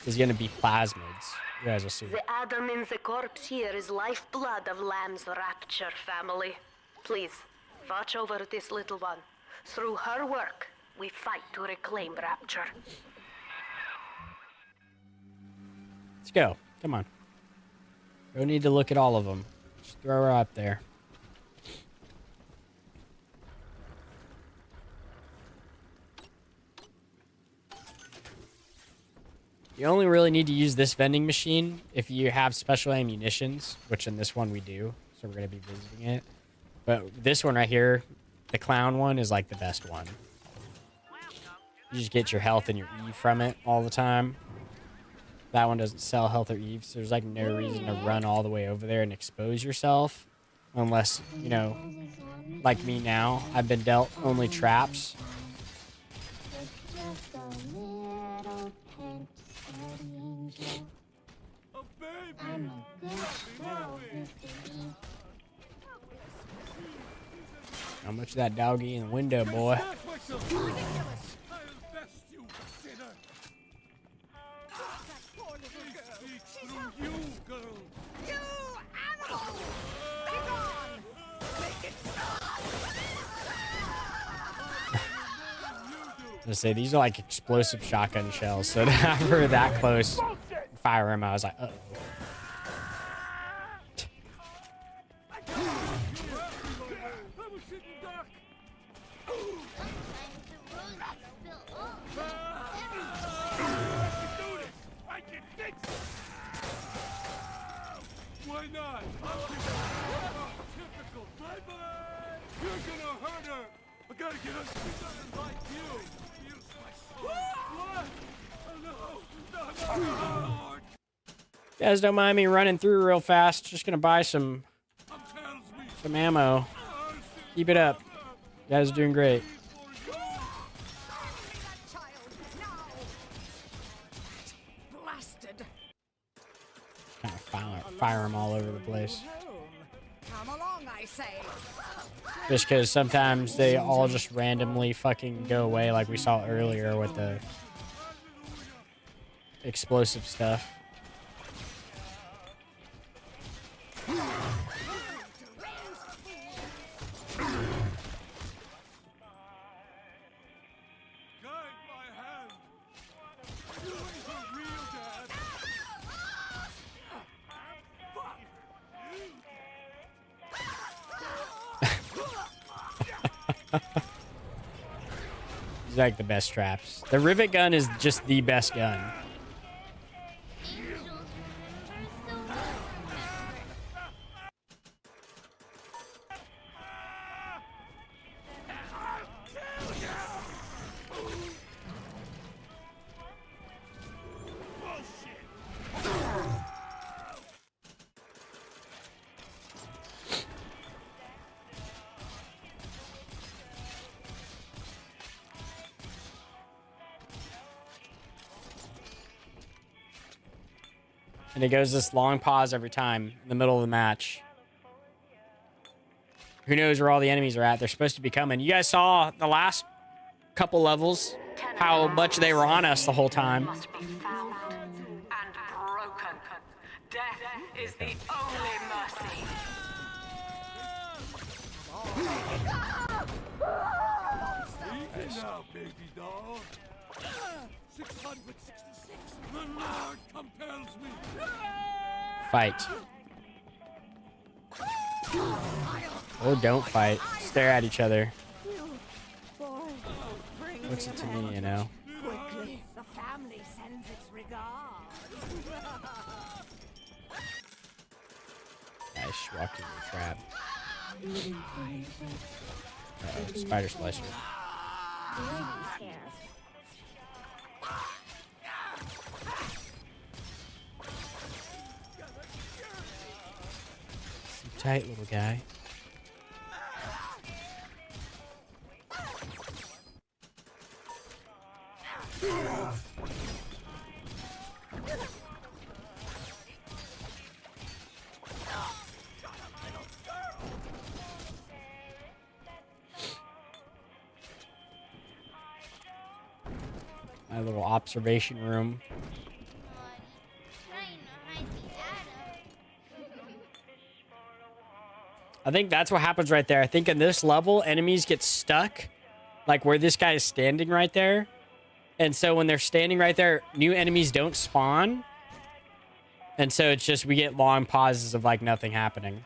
S1: is going to be plasmids. You guys will see.
S2: The Adam in the corpse here is lifeblood of Lamb's Rapture family. Please, watch over this little one. Through her work, we fight to reclaim Rapture.
S1: Let's go. Come on. Don't need to look at all of them. Just throw her up there. You only really need to use this vending machine if you have special ammunitions, which in this one we do. So we're going to be visiting it. But this one right here, the clown one, is like the best one. You just get your health and your E from it all the time. That one doesn't sell health or E, so there's like no reason to run all the way over there and expose yourself. Unless, you know, like me now, I've been dealt only traps. How much of that doggy in the window, boy? I was gonna say, these are like explosive shotgun shells, so to have her that close, fire him, I was like, uh-oh.
S5: Why not? Typical. Bye-bye. You're gonna hurt her. I gotta get her. She's not like you. Use my sword. What? Oh, no. No.
S1: You guys don't mind me running through real fast. Just gonna buy some ammo. Keep it up. You guys are doing great. Kind of fire them all over the place.
S3: Come along, I say.
S1: Just because sometimes they all just randomly fucking go away, like we saw earlier with the explosive stuff. These are like the best traps. The rivet gun is just the best gun. And it goes this long pause every time in the middle of the match. Who knows where all the enemies are at? They're supposed to be coming. You guys saw the last couple levels, how much they were on us the whole time.
S4: Must be found and broken. Death is the only mercy.
S5: Easy now, baby doll. 666. The Lord compels me.
S1: Fight. Oh, don't fight. Stare at each other. What's it to me, you know?
S3: Quickly, the family sends its regards.
S1: Nice, walking in the trap. Uh-oh, spider splicer. Sit tight, little guy. My little observation room. I think that's what happens right there. I think in this level, enemies get stuck, like where this guy is standing right there. And so when they're standing right there, new enemies don't spawn. And so it's just, we get long pauses of like nothing happening.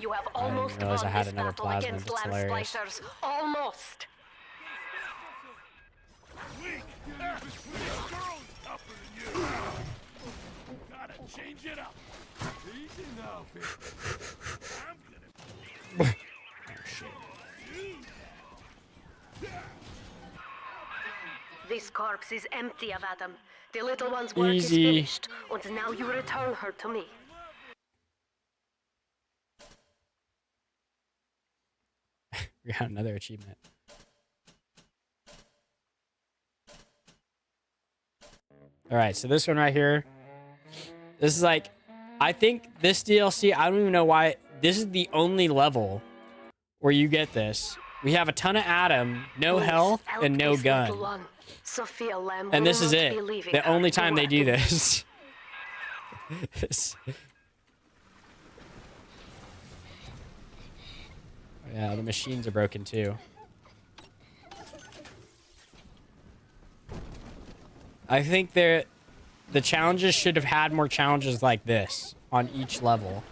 S2: You have almost
S1: realize
S2: won
S1: I had
S2: this
S1: another
S2: battle
S1: plasma.
S2: against
S1: That's
S2: Lamb
S1: hilarious.
S2: Splicers. Almost.
S5: Weak. This girl's tougher than you. Gotta change it up. Easy now, baby. I'm gonna.
S2: This corpse is empty of Adam. The little one's work is
S1: Easy.
S2: finished, and now you return her to me.
S1: We got another achievement. All right, so this one right here. This is like, I think this DLC, I don't even know why. This is the only level where you get this. We have a ton of Adam, no
S2: Please
S1: health,
S2: help
S1: and no
S2: this little
S1: gun.
S2: one. Sophia Lamb
S1: And
S2: will
S1: this is
S2: not
S1: it.
S2: be leaving
S1: The
S2: her
S1: only
S2: to
S1: time they
S2: rot
S1: do
S2: in
S1: this. Yeah, the machines are broken too. I think the challenges should have had more challenges like this on each level,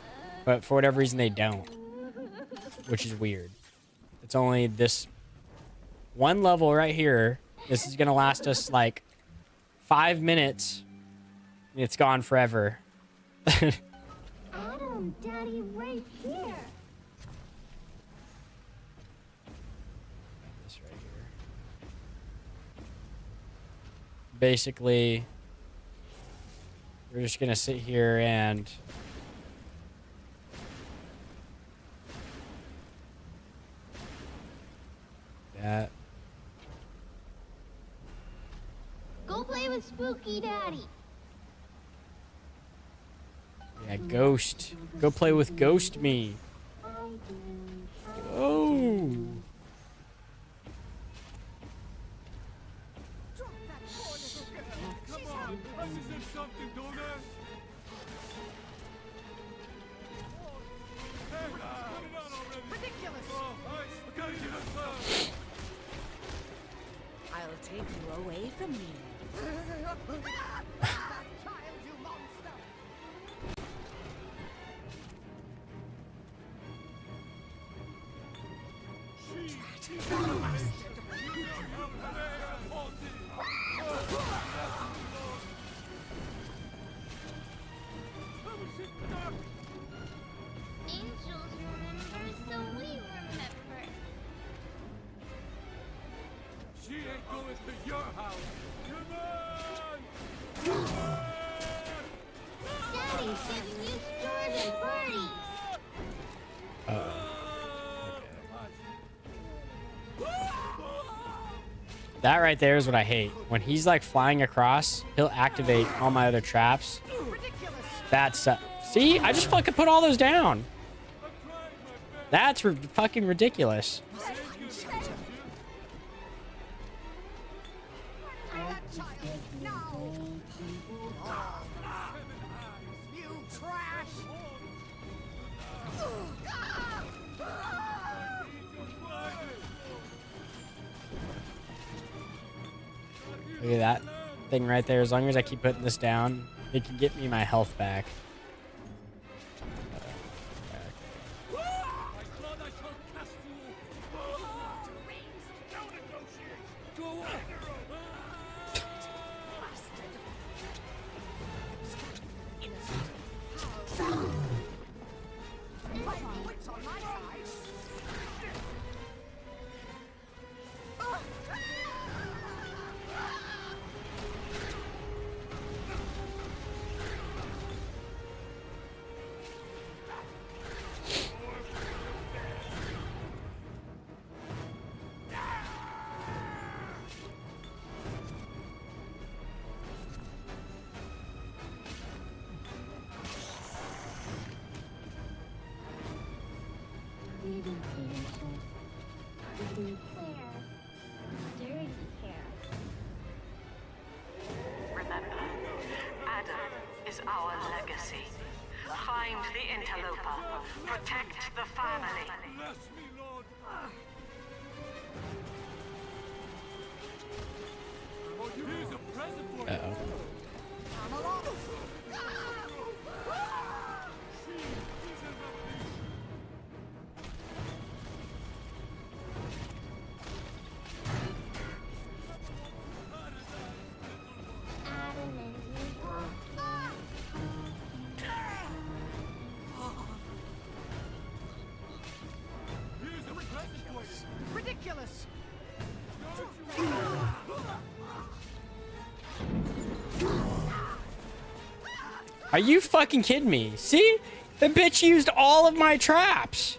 S1: but for whatever reason they don't, which is weird. It's only this one level right here. This is gonna last us like 5 minutes. It's gone forever.
S7: Adam, Daddy, right here.
S1: This right here. Basically, we're just gonna sit here and that.
S7: Go play with Spooky Daddy.
S1: Yeah, Ghost. Go play with Ghost Me. Oh.
S5: Come on. This isn't something, don't it? Hey, put it out already.
S3: Ridiculous.
S5: Oh, I gotta get us
S3: I'll take you away from me.
S7: Angels remember, so we remember.
S5: She ain't going to your house. Come on!
S7: Daddy's giving you stores and parties.
S1: That right there is what I hate. When he's like flying across, he'll activate all my other traps. That's see, I just fucking put all those down. That's fucking ridiculous.
S3: You trash!
S1: Look at that thing right there. As long as I keep putting this down, it can get me my health back.
S4: Remember, Adam is our legacy. Find the interloper. Protect the family.
S5: Bless me, Lord. Here's a present for you.
S1: Uh-oh.
S3: Ridiculous!
S1: Are you fucking kidding me? See? The bitch used all of my traps.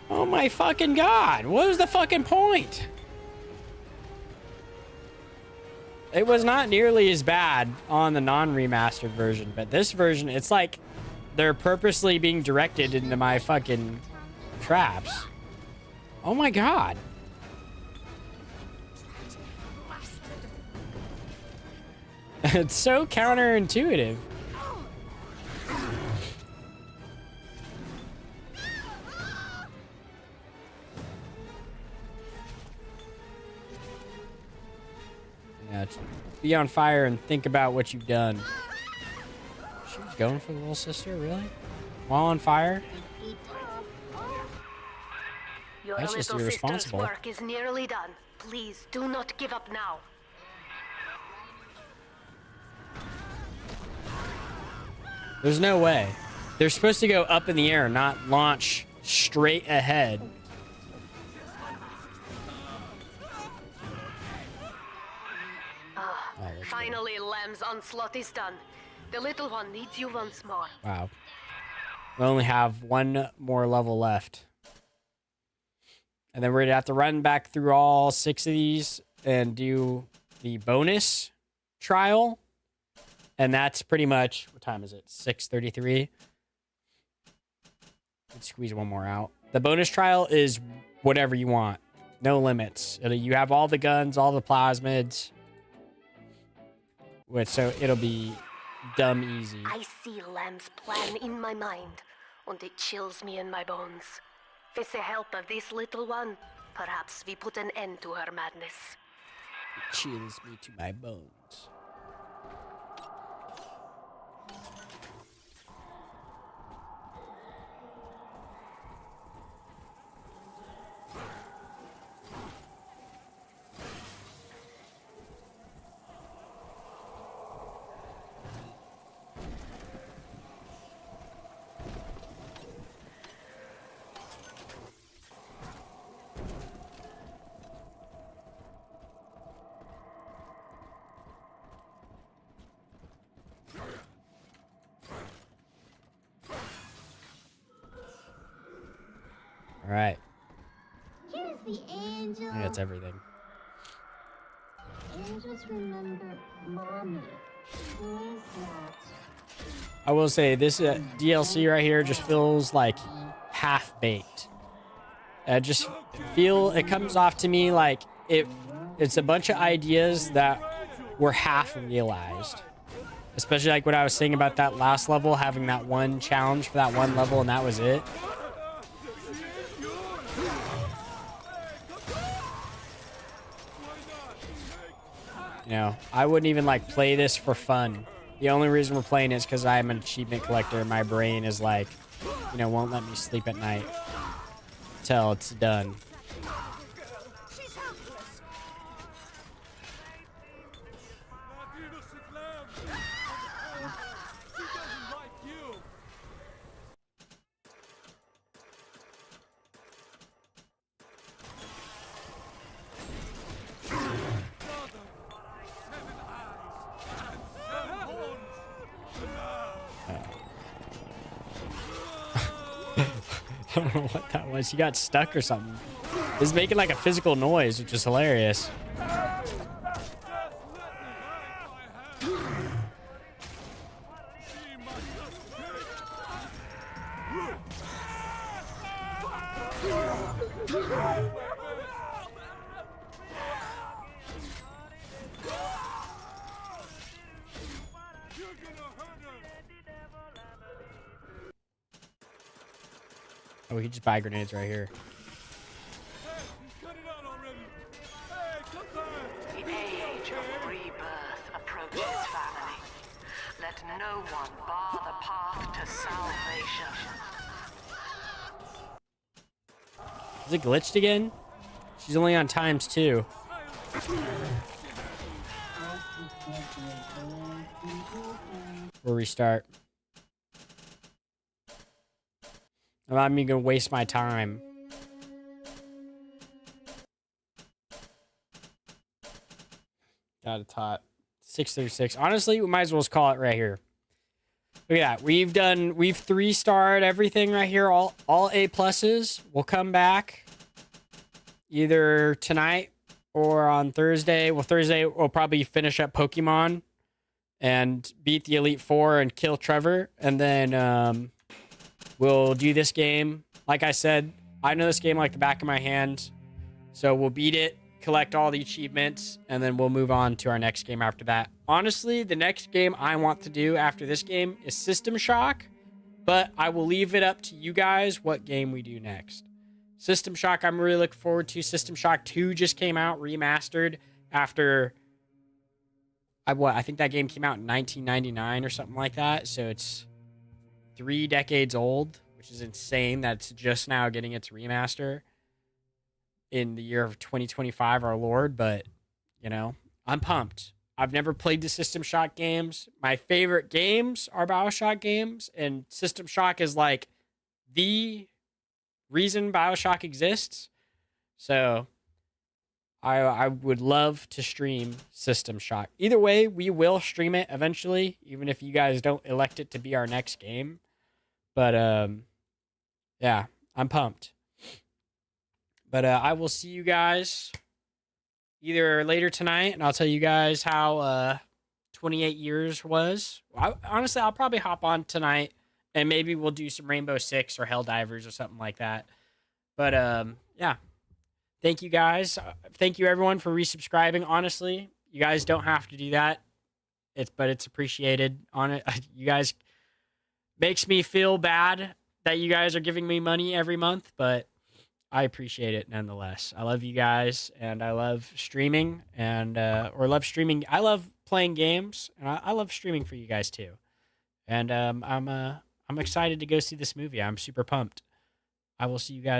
S1: Oh my fucking god. What was the fucking point? It was not nearly as bad on the non-remastered version, but this version, it's like they're purposely being directed into my fucking traps. Oh my god. It's so counterintuitive. Yeah, be on fire and think about what you've done. She was going for the little sister, really? While on fire?
S2: Your
S1: That's just
S2: little sister's
S1: irresponsible.
S2: work is nearly done. Please do not give up now.
S1: There's no way. They're supposed to go up in the air, not launch straight ahead.
S2: Finally, Lamb's onslaught is done. The little one needs you once more.
S1: Wow. We only have one more level left. And then we're going to have to run back through all 6 of these and do the bonus trial. And that's pretty much, what time is it? 6:33. Let's squeeze one more out. The bonus trial is whatever you want. No limits. You have all the guns, all the plasmids. So it'll be dumb easy.
S2: I see Lamb's plan in my mind, and it chills me in my bones. With the help of this little one, perhaps we put an end to her madness.
S1: It chills me to my bones. All right.
S7: Here's the angel
S1: that's everything.
S7: And just remember, Mommy. Who is that?
S1: I will say this DLC right here just feels like half baked. It comes off to me like it's a bunch of ideas that were half realized. Especially like what I was saying about that last level, having that one challenge for that one level and that was it. You know, I wouldn't even like play this for fun. The only reason we're playing is because I'm an achievement collector and my brain is like, you know, won't let me sleep at night till it's done.
S3: She's helpless.
S5: Not innocent lamb. She doesn't like you. Father, 7 eyes and 7 horns.
S1: I don't know what that was. He got stuck or something. It's making like a physical noise, which is hilarious. Oh, he just buy grenades right here.
S5: Cut it out already. Hey, come back.
S4: The age of rebirth approaches, family. Let no one bar the path to salvation.
S1: Is it glitched again? She's only on ×2. We'll restart. I'm not even gonna waste my time. Got a tot. 636. Honestly, we might as well just call it right here. Look at that. We've 3-starred everything right here. All A+. We'll come back either tonight or on Thursday. Well, Thursday we'll probably finish up Pokemon and beat the Elite Four and kill Trevor. And then we'll do this game. Like I said, I know this game like the back of my hand. So we'll beat it, collect all the achievements, and then we'll move on to our next game after that. Honestly, the next game I want to do after this game is System Shock, but I will leave it up to you guys what game we do next. System Shock, I'm really looking forward to. System Shock 2 just came out, remastered, after... I think that game came out in 1999 or something like that, so it's 3 decades old, which is insane that it's just now getting its remaster in the year of 2025, our Lord. But, you know, I'm pumped. I've never played the System Shock games. My favorite games are Bioshock games, and System Shock is like the reason Bioshock exists. So I would love to stream System Shock. Either way, we will stream it eventually, even if you guys don't elect it to be our next game. But yeah, I'm pumped. But I will see you guys either later tonight, and I'll tell you guys how 28 years was. Honestly, I'll probably hop on tonight, and maybe we'll do some Rainbow Six or Helldivers or something like that. But yeah, thank you guys. Thank you everyone for resubscribing. Honestly, you guys don't have to do that. But it's appreciated. On it, you guys makes me feel bad that you guys are giving me money every month, but I appreciate it nonetheless. I love you guys, and I love streaming, and or love streaming. I love playing games, and I love streaming for you guys too. And I'm excited to go see this movie. I'm super pumped. I will see you guys.